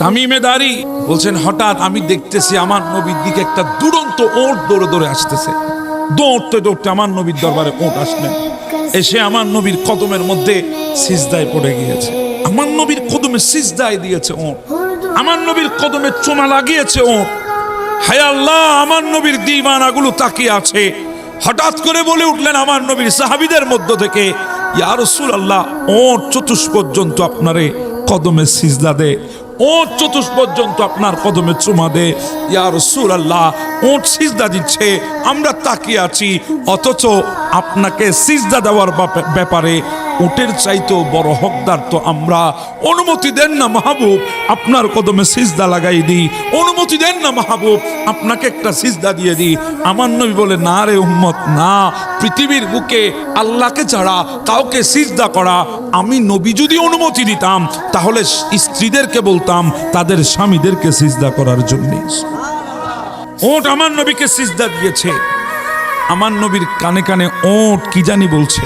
তামিমে দারি বলছেন, হঠাৎ আমি দেখতেছি আমার নবীর দিকে একটা দুরন্ত ওট দৌড়ে দৌড়ে আসতেছে। দৌড়তে দৌড়তে আমার নবীর দরবারে ওট আসলেন, এসে আমার নবীর কদমের মধ্যে সিজদায় পড়ে গিয়েছে। আমার নবীর কদমে সিজদায় দিয়েছে ওট, আমার নবীর কদমে চুমা লাগিয়েছে ওট। হায় আল্লাহ, আমার নবীর দিওয়ানাগুলো তাকিয়ে আছে। হঠাৎ করে বলে উঠলেন আমার নবীর সাহাবীদের মধ্য থেকে, ইয়া রাসূলুল্লাহ, ওট চতুষ্প পর্যন্ত আপনারে কদমে সিজদা দে, ওট চতুষ্প পর্যন্ত আপনার কদমে চুমা দে। ইয়া রাসূলুল্লাহ, ওট সিজদা দিচ্ছে, আমরা তাকিয়ে আছি, অথচ আপনাকে সিজদা দেওয়ার ব্যাপারে উটের চাইতেও বড় হকদার তো আমরা। অনুমতি দেন না মাহবুব, আপনার কদমে সিজদা লাগাই দিই। অনুমতি দেন না মাহবুব, আপনাকে একটা সিজদা দিয়ে দিই। আমার নবী বলে, না রে উম্মত, না। পৃথিবীর বুকে আল্লাহকে ছাড়া কাউকে সিজদা করা, আমি নবী যদি অনুমতি দিতাম তাহলে স্ত্রীদেরকে বলতাম তাদের স্বামীদেরকে সিজদা করার জন্য। ওট আমার নবীকে সিজদা দিয়েছে। আমার নবীর কানে কানে ওট কি জানি বলছে,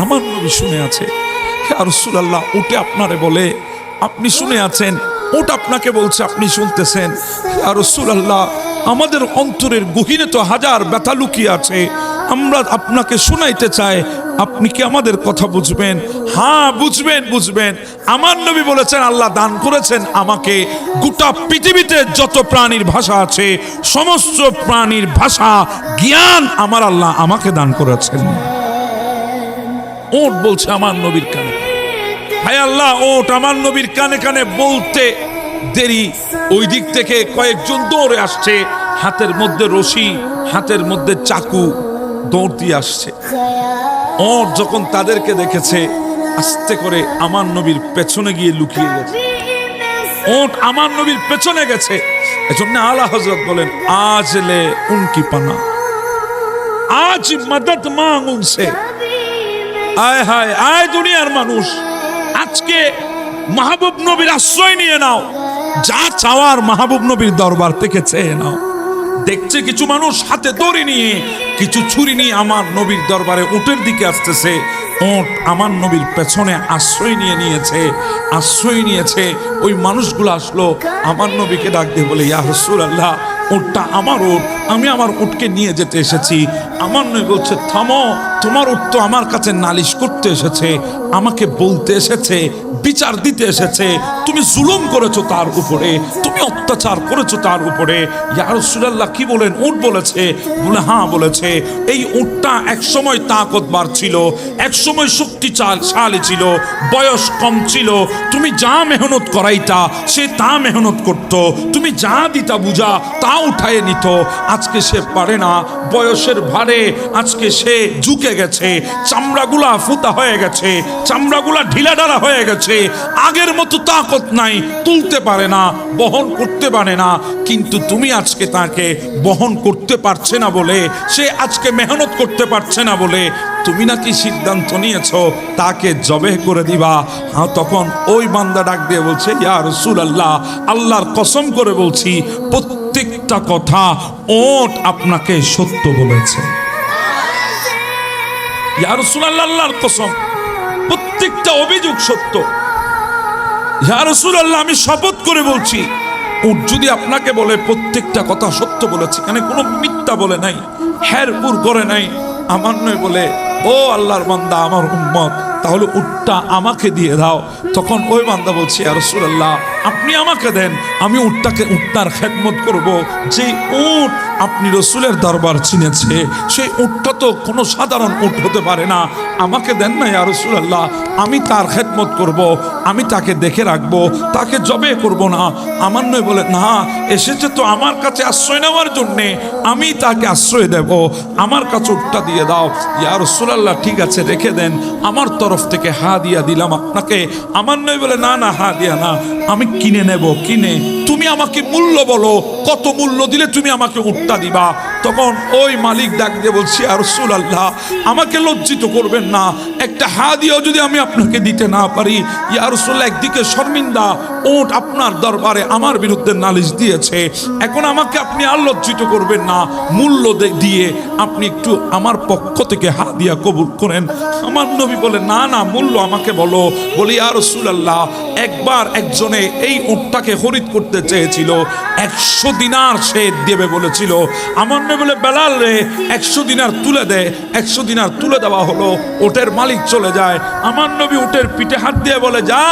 আমার নবী শুনে আছে। ইয়া রাসূলুল্লাহ, ওটে আপনারে বলে, আপনি শুনে আছেন, ওট আপনাকে বলছে, আপনি শুনতেছেন। ইয়া রাসূলুল্লাহ, আমাদের অন্তরের গহীনে তো হাজার ব্যথা লুকিয়ে আছে, আমরা আপনাকে শুনাইতে চাই, আপনি কি আমাদের কথা বুঝবেন? হ্যাঁ, বুঝবেন, বুঝবেন। আমার নবী বলেছেন, আল্লাহ দান করেছেন আমাকে গোটা পৃথিবীতে যত প্রাণীর ভাষা আছে, সমস্ত প্রাণীর ভাষা জ্ঞান আমার আল্লাহ আমাকে দান করেছেন। ওট বলছে আমার নবীর কানে। হায় আল্লাহ, ওট আমার নবীর কানে কানে বলতে দেরি, ওই দিক থেকে কয়েকজন দৌড়ে আসছে, হাতের মধ্যে রশি, হাতের মধ্যে চাকু, দৌড় দিয়ে আসছে। ওট যখন তাদেরকে দেখেছে, আস্তে করে আমার নবীর পেছনে গিয়ে লুকিয়ে গেছে। ওট আমার নবীর পেছনে গেছে। এজন্য আলা হযরত বলেন, আজ লে উনকি পানা, আজ মদদ মাং উনসে। আয় হায়, আয় দুনিয়ার মানুষ, আজকে মাহবুব নবীর আশ্রয় নিয়ে নাও, যা চাওয়ার মাহবুব নবীর দরবার থেকে চেয়ে নাও। দেখছে কিছু মানুষ হাতে দড়ি নিয়ে, কিছু ছুরি নিয়ে আমার নবীর দরবারে উটের দিকে আসতেছে। ওট আমার নবীর পেছনে আশ্রয় নিয়েছে, আশ্রয় নিয়েছে। ওই মানুষগুলো আসলো, আমার নবীকে ডাক দিয়ে বলে, ইয়া রাসূলুল্লাহ, উটটা আমার উট, আমি আমার উটকে নিয়ে যেতে এসেছি। আমার নবী বলছে, থামো, তোমার উট তো আমার কাছে নালিশ করতে এসেছে, আমাকে বলতে এসেছে, বিচার দিতে এসেছে। তুমি জুলুম করেছো তার উপরে, তুমি অত্যাচার করেছো তার উপরে। ইয়া রাসূলুল্লাহ, কি বলেন? উট বলেছে? বলে, হ্যাঁ বলেছে। এই উটটা একসময় তাকতবার ছিল, একসময় শক্তিশালী ছিল, বয়স কম ছিল। তুমি যা মেহনত করাইতা সে তা মেহনত করত, তুমি যা দিতা বুঝা তা উঠায় নিত। আজকে সে পারে না, বয়সের ভারে আজকে সে ঝুঁকে গেছে, চামড়াগুলা ফুতা হয়ে গেছে, চামড়াগুলা ঢিলাঢালা হয়ে গেছে, আগের মতো তাকত নাই, তুলতে পারে না, বহন করতে পারে না। কিন্তু তুমি আজকে তাকে বহন করতে পারছে না বলে, সে আজকে মেহনত করতে পারছে না বলে তুমি নাকি সিদ্ধান্ত নিয়েছো তাকে জবেহ করে দিবা। হ্যাঁ, তখন ওই বান্দা ডাক দিয়ে বলছে, ইয়া রাসূলুল্লাহ, আল্লাহর কসম করে বলছি, প্রত্যেকটা কথা ওট আপনাকে সত্য বলেছে। ইয়া রাসূলুল্লাহ, আল্লাহর কসম, প্রত্যেকটা অভিযোগ সত্য। ইয়া রাসূলুল্লাহ, আমি শপথ করে বলছি, উট যদি আপনাকে বলে প্রত্যেকটা কথা সত্য বলেছে, এখানে কোনো মিথ্যা বলে নাই, হেরপুর করে নাই। আমার নয় বলে, ও আল্লাহর বান্দা, আমার উম্মত, তাহলে উটটা আমাকে দিয়ে দাও। তখন ওই বান্দা বলছে, ইয়া রাসূলুল্লাহ, আপনি আমাকে দেন, আমি উটটার খেদমত করব। যে উট আপনি রসুলের দরবার চিনেছে, সেই উটটা তো কোনো সাধারণ উট হতে পারে না, আমাকে দেন না ইয়া রাসূলুল্লাহ, আমি তার খেদমত করব, আমি তাকে দেখে রাখবো, তাকে জবে করব না। আমার নয় বলে, না, এসেছে তো আমার কাছে আশ্রয় নেওয়ার জন্যে, আমি তাকে আশ্রয় দেব, আমার কাছে উটটা দিয়ে দাও। ইয়া রাসূলুল্লাহ, ঠিক আছে, রেখে দেন, আমার তরফ থেকে হাদিয়া দিলাম আপনাকে। আমার নয় বলে, না না, হাদিয়া না, আমি কিনে নেব, কিনে তুমি আমাকে মূল্য বলো, কত মূল্য দিলে তুমি আমাকে উটটা দিবা। তখন ওই মালিক ডাক দিয়ে বলছি, ইয়া রাসূলুল্লাহ, আমাকে লজ্জিত করবেন না, একটা হাদিয়া যদি আমি আপনাকে দিতে না পারি। ইয়া রাসূলুল্লাহ, একদিকে শর্মিন্দা, উট আপনার দরবারে আমার বিরুদ্ধে নালিশ দিয়েছে, এখন আমাকে আপনি আর লজ্জিত করবেন না, মূল্য দিয়ে আপনি একটু আমার পক্ষ থেকে হাদিয়া কবুল করেন। আমার নবী বলে, না না, মূল্য আমাকে বলো। বলি, ইয়া রাসূলুল্লাহ, একবার একজনে এই উটটাকে খরিদ করতে চেয়েছিল, 100 দিনার সে দেবে বলেছিল। আমার নবী বলে, বেলাল রে, 100 দিনার তুলে দে। 100 দিনার তুলে দেওয়া হলো, উটের মালিক চলে যায়। আমার নবী উটের পিঠে হাত দিয়ে বলে, যা,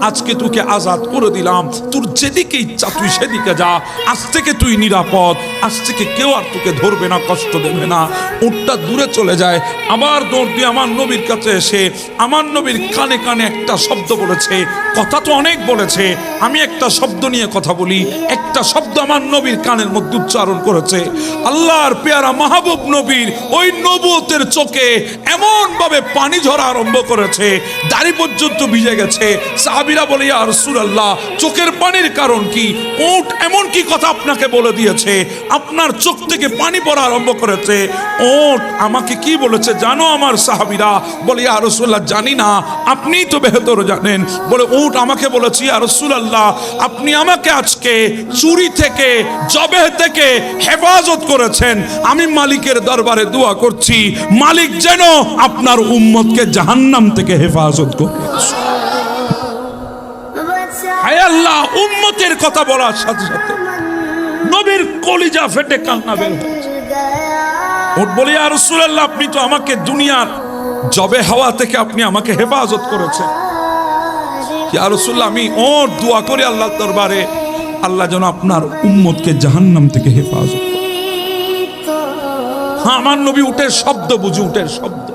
আজকে তোকে আজাদ করে দিলাম, তোর যেদিকে ইচ্ছা তুই সেদিকে যা, আজ থেকে তুই নিরাপদ, আজ থেকে কেউ আর তোকে ধরবে না, কষ্ট দেবে না। উটটা দূরে চলে যায়। আবার দৌড় দিয়ে আমার নবীর কাছে এসে আমার নবীর কানে কানে একটা শব্দ বলেছে। কথা তো অনেক বলেছে, আমি একটা শব্দ নিয়ে কথা বলি। একটা শব্দ আমার নবীর কানের মধ্যে উচ্চারণ করেছে। আল্লাহর পেয়ারা মাহবুব নবীর ওই নবুয়তের চোখে এমন ভাবে পানি ঝরা আরম্ভ করেছে, দাড়ি পর্যন্ত ভিজে গেছে। সাহাবীরা বলে, ইয়া রাসূলুল্লাহ, চোখের পানির কারণ কি? উট এমন কি কথা আপনাকে বলে দিয়েছে আপনার চোখ থেকে পানি পড়া আরম্ভ করেছে? উট আমাকে কি বলেছে জানো আমার সাহাবীরা? বলে, ইয়া রাসূলুল্লাহ, জানি না, আপনিই তো বেহতর জানেন। বলে, উট আমাকে বলেছে, ইয়া রাসূলুল্লাহ, আপনি আমাকে আজকে চুরি থেকে, জবেহ থেকে হেফাজত করেছেন। আমি মালিকের দরবারে দোয়া করছি, মালিক যেন আপনার উম্মতকে জাহান্নাম থেকে হেফাজত করে। হায় আল্লাহ, উম্মতের কথা বলার সাথে সাথে নবীর কলিজা ফেটে কান্না বের হয়েছে। উট বলে, ইয়া রাসূলুল্লাহ, আপনি তো আমাকে দুনিয়ার জবে হাওয়া থেকে আপনি আমাকে হেফাজত করেছেন। ইয়া রাসূলুল্লাহ, আমি ওর দোয়া করি আল্লাহর দরবারে, আল্লাহ যেন আপনার উম্মতকে জাহান্নাম থেকে হেফাজত করে। হ্যাঁ, আমার নবী উটের শব্দ বুঝি, উটের শব্দ।